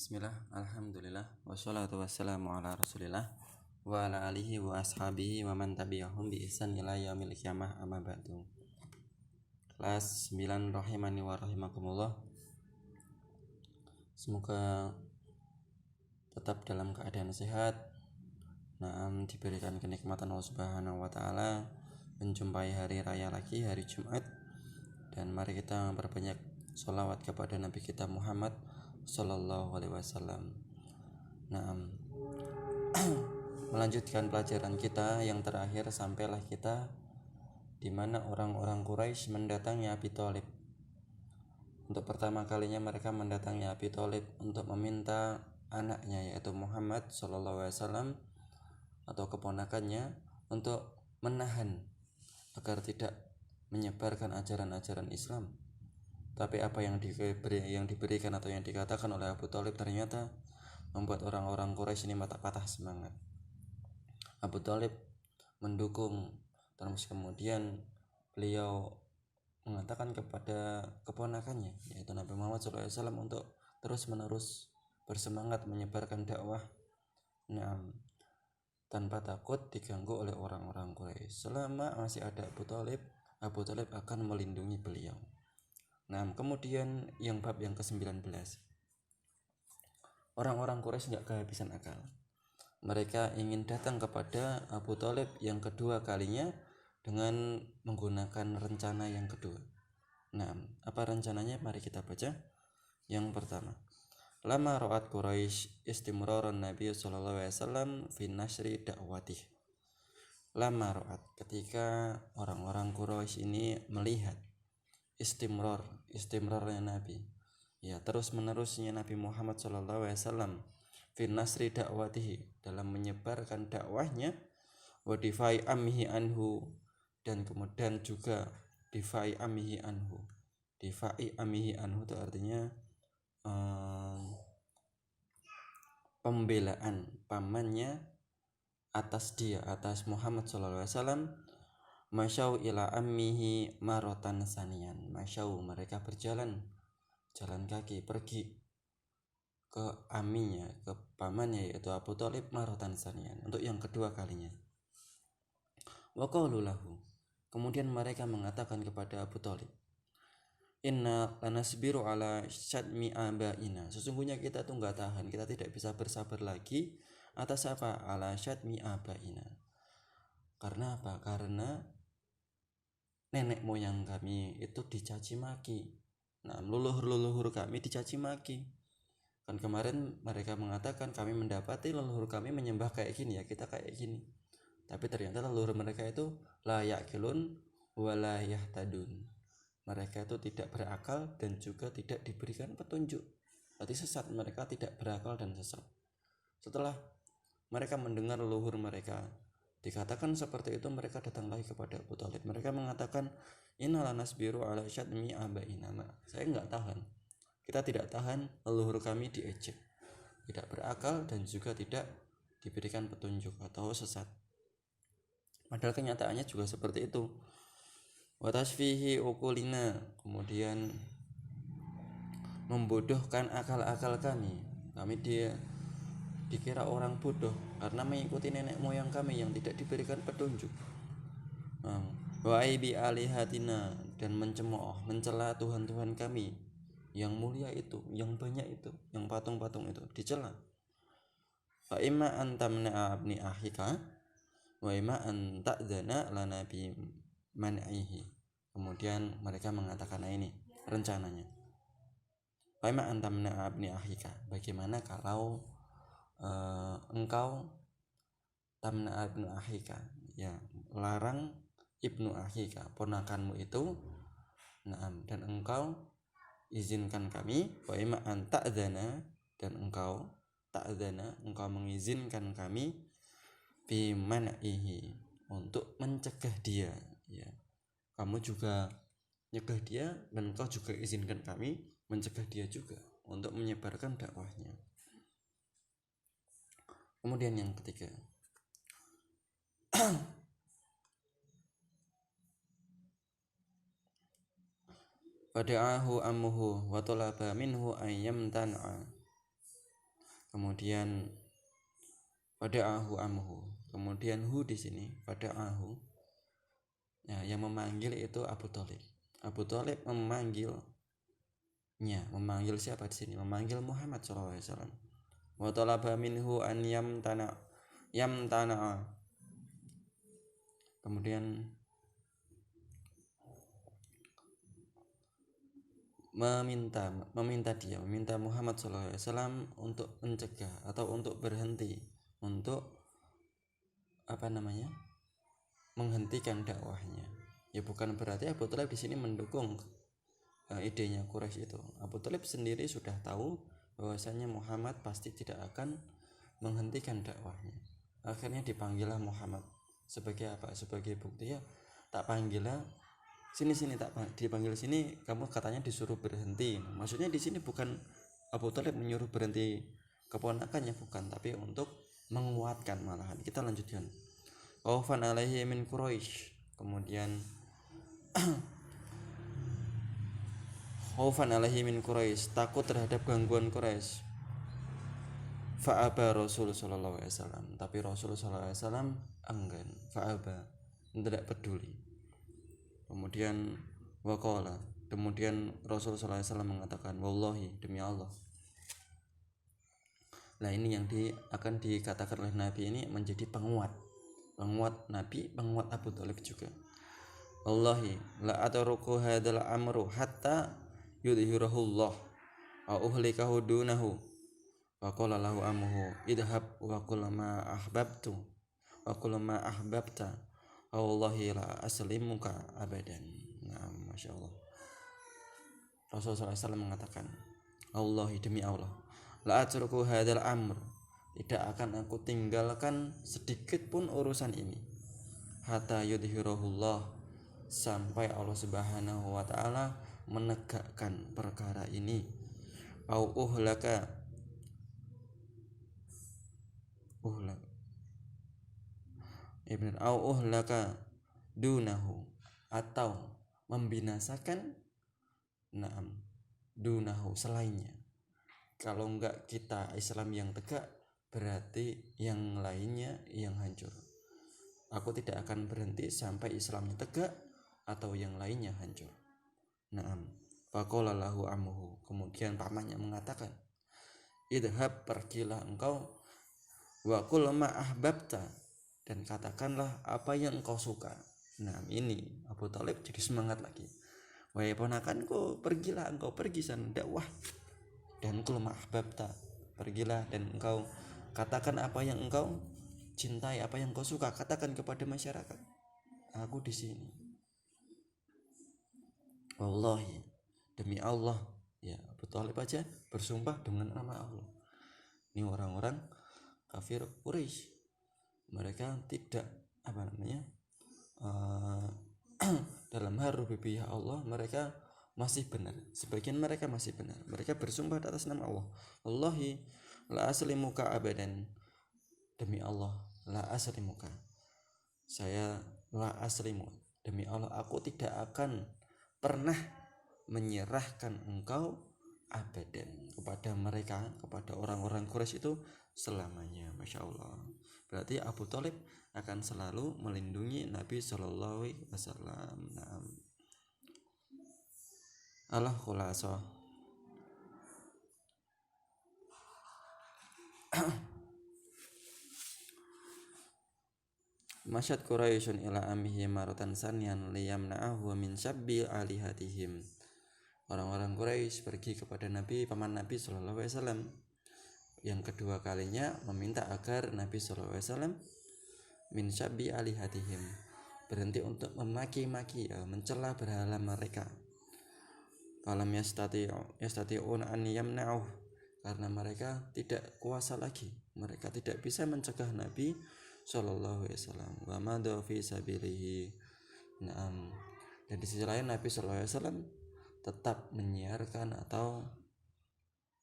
Bismillah, alhamdulillah, wassalatu wassalamu ala rasulillah wa ala alihi wa ashabihi wa man tabi'ahum bi ihsan ila yaumil qiyamah amma ba'du. Kelas 9 rahimani wa rahimakumullah. Semoga tetap dalam keadaan sehat, diberikan kenikmatan Allah Subhanahu wa taala menjumpai hari raya lagi, hari Jumat, dan mari kita memperbanyak sholawat kepada Nabi kita Muhammad Sallallahu Alaihi Wasallam. Melanjutkan pelajaran kita yang terakhir, sampailah kita di mana orang-orang Quraisy mendatangi Abi Thalib. Untuk pertama kalinya mereka mendatangi Abi Thalib untuk meminta anaknya yaitu Muhammad Sallallahu Alaihi Wasallam atau keponakannya untuk menahan agar tidak menyebarkan ajaran-ajaran Islam. Tapi apa yang diberikan atau yang dikatakan oleh Abu Thalib ternyata membuat orang-orang Quraisy ini patah semangat. Abu Thalib mendukung, terus kemudian beliau mengatakan kepada keponakannya yaitu Nabi Muhammad SAW untuk terus-menerus bersemangat menyebarkan dakwah tanpa takut diganggu oleh orang-orang Quraisy. Selama masih ada Abu Thalib akan melindungi beliau. Kemudian yang bab yang ke-19, orang-orang Quraisy nggak kehabisan akal. Mereka ingin datang kepada Abu Thalib yang kedua kalinya dengan menggunakan rencana yang kedua. Apa rencananya? Mari kita baca. Yang pertama, lama ra'at Quraisy istimraran Nabi sallallahu alaihi wasallam fi nasri da'watih. Lama ra'at, ketika orang-orang Quraisy ini melihat istimrarnya Nabi, terus menerusnya Nabi Muhammad SAW fi nasri da'watihi, dalam menyebarkan dakwahnya, wa difai amhi anhu, dan kemudian juga difai amhi anhu. Difai amhi anhu itu artinya pembelaan pamannya atas Muhammad SAW. Masyau ila ammihi marotan sanian. Masyau, mereka jalan kaki pergi ke aminya, ke pamannya yaitu Abu Thalib, marotan sanian, untuk yang kedua kalinya. Wa qalu lahu, kemudian mereka mengatakan kepada Abu Thalib, inna lanasbiru ala syadmi abaina, sesungguhnya kita tuh enggak tahan, kita tidak bisa bersabar lagi atas apa? Ala syadmi abaina. Karena apa? Karena nenek moyang kami itu dicaci maki. Leluhur kami dicaci maki. Kan kemarin mereka mengatakan kami mendapati leluhur kami menyembah kayak gini, ya kita kayak gini. Tapi ternyata leluhur mereka itu la ya'qilun wa la yahtadun. Mereka itu tidak berakal dan juga tidak diberikan petunjuk. Berarti sesat, mereka tidak berakal dan sesat. Setelah mereka mendengar leluhur mereka dikatakan seperti itu, mereka datang lagi kepada Abu Thalib. Mereka mengatakan, inna lanasbiru ala syadmi abaina. Saya enggak tahan. Kita tidak tahan leluhur kami diejek, tidak berakal dan juga tidak diberikan petunjuk atau sesat. Padahal kenyataannya juga seperti itu. Wa tasfihi uqulina, kemudian membodohkan akal-akal kami. Kami dikira orang bodoh karena mengikuti nenek moyang kami yang tidak diberikan petunjuk. Wa aibi alihatina, dan mencela Tuhan-Tuhan kami yang mulia itu, yang banyak itu, yang patung-patung itu dicela. Fa imma antamna abni ahika wa imma anta'dzana lana bi man'ihi. Kemudian mereka mengatakan ini rencananya. Fa imma antamna abni ahika, bagaimana kalau engkau tamna ibnu ahika, larang ibnu ahika, ponakanmu itu, dan engkau izinkan kami, wa imma an ta'dzana, dan engkau mengizinkan kami bi man'ihi, untuk mencegah dia, kamu juga nyegah dia dan engkau juga izinkan kami mencegah dia juga untuk menyebarkan dakwahnya. Kemudian yang ketiga, fada'ahu ammuhu wa talaba minhu ayyam tan'a. Kemudian pada ahu amhu. Kemudian hu di sini pada ahu. Ya, yang memanggil itu Abu Thalib. Abu Thalib memanggil siapa di sini? Memanggil Muhammad sallallahu alaihi wasallam. Wa talaba minhu an yamtana. Kemudian meminta Muhammad sallallahu alaihi wasallam untuk mencegah atau untuk berhenti, untuk menghentikan dakwahnya. Ya bukan berarti Abu Thalib di sini mendukung idenya Quraisy itu. Abu Thalib sendiri sudah tahu bahwasanya Muhammad pasti tidak akan menghentikan dakwahnya. Akhirnya dipanggillah Muhammad sebagai apa? Sebagai bukti, ya tak panggillah sini tak dipanggil sini, kamu katanya disuruh berhenti. Maksudnya di sini bukan Abu Thalib menyuruh berhenti keponakannya, bukan, tapi untuk menguatkan malahan. Kita lanjutkan. Khaufan alaihi min Quraisy. Kemudian khaufan alaihi min Quraisy, takut terhadap gangguan Quraisy. Fa'aba Rasul sallallahu alaihi wasallam, tapi Rasul sallallahu alaihi wasallam enggan. Fa'aba, tidak peduli. Kemudian waqala, kemudian Rasul sallallahu alaihi wasallam mengatakan, wallahi, demi Allah. Nah, ini yang akan dikatakan oleh Nabi ini menjadi penguat Nabi, penguat Abu Thalib juga. Wallahi la atruku hadzal amru hatta yudhhirahullah wa uhlikahu dunahu. Wa qala lahu amhu idhab wa qul ma ahbabta wallahi la aslimuka abadan. Nah, Masya Allah. Rasulullah SAW mengatakan, Allahi, demi Allah, la atruku hadzal amr, tidak akan aku tinggalkan sedikit pun urusan ini, hatta yudhhirahullah, sampai Allah Subhanahu wa taala menegakkan perkara ini. Au uhlaka dunahu, atau membinasakan dunahu, selainnya. Kalau enggak kita Islam yang tegak, berarti yang lainnya yang hancur. Aku tidak akan berhenti sampai Islamnya tegak atau yang lainnya hancur. Faqala lahu ammuhu, kemudian pamannya mengatakan, idhab, pergilah engkau, wa qul ma ahbabta, dan katakanlah apa yang engkau suka. Ini Abu Thalib jadi semangat lagi. Wahai ponakanku, pergilah engkau, pergi sana dakwah. Dan qul ma ahbabta, pergilah dan engkau katakan apa yang engkau cintai, apa yang engkau suka, katakan kepada masyarakat. Aku di sini. Wallahi, demi Allah, ya Abu Thalib aja bersumpah dengan nama Allah. Ini orang-orang kafir Quraisy, mereka tidak dalam hal rububiyah Allah mereka masih benar, sebagian mereka masih benar. Mereka bersumpah atas nama Allah, wallahi la aslimuka abadan, demi Allah, la aslimuka, saya la aslimu, demi Allah aku tidak akan pernah menyerahkan engkau abadan, kepada mereka, kepada orang-orang Quraisy itu selamanya. Masya Allah. Berarti Abu Thalib akan selalu melindungi Nabi Shallallahu Alaihi Wasallam. Allah khulasa. Masyad Quraisyun ila amihi maratan sanyan liyamna'ahu min syabbi alihatihim. Orang-orang Quraisy pergi kepada Nabi, paman Nabi Shallallahu Alaihi Wasallam, yang kedua kalinya meminta agar Nabi Shallallahu Alaihi Wasallam min syabbi alihatihim, berhenti untuk memaki-maki, mencela berhala mereka. Falam yastati'un an yamna'uh, karena mereka tidak kuasa lagi, mereka tidak bisa mencegah Nabi Shallallahu Alaihi Wasallam. Wa madha fi sabilihi. Dan di sisi lain Nabi Shallallahu Alaihi Wasallam tetap menyiarkan, atau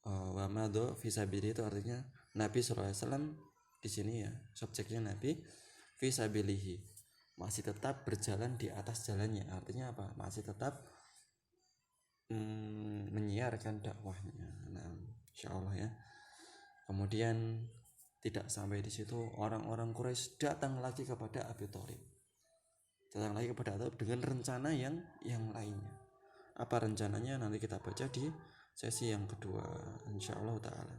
wa madha fi sabilihi itu artinya Nabi Shallallahu Alaihi Wasallam di sini, ya subjeknya Nabi fi sabilihi, masih tetap berjalan di atas jalannya. Artinya apa? Masih tetap menyiarkan dakwahnya. Insyaallah, ya. Kemudian tidak sampai di situ, orang-orang Quraisy datang lagi kepada Abi Thalib. Datang lagi kepada Abi Thalib dengan rencana yang lainnya. Apa rencananya nanti kita baca di sesi yang kedua, insyaallah taala.